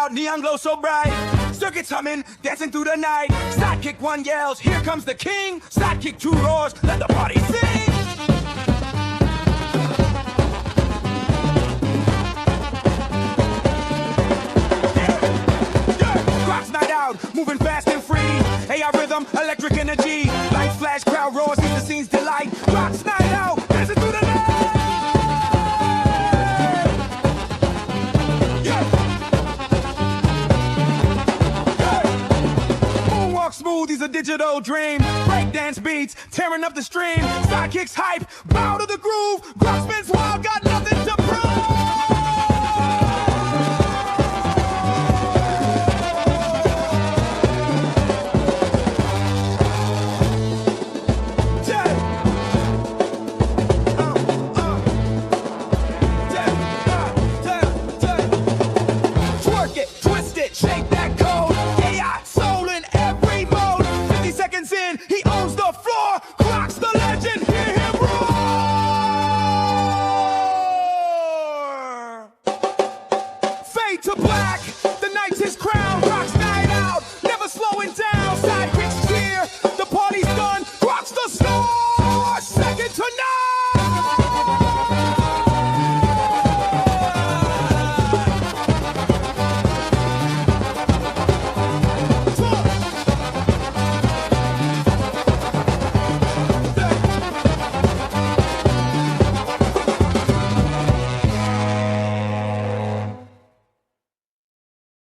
out, neon glow so bright. Circuits humming, dancing through the night. Sidekick one yells, here comes the king. Sidekick two roars, let the party sing. Grok's night out, moving fast and free. AI rhythm, electric energy. Lights flash, crowd roars, see the scene's delight. Grok's night out, dancing through the night. Smooth, he's a digital dream. Breakdance beats, tearing up the stream. Sidekicks hype, bow to the groove. Grok spins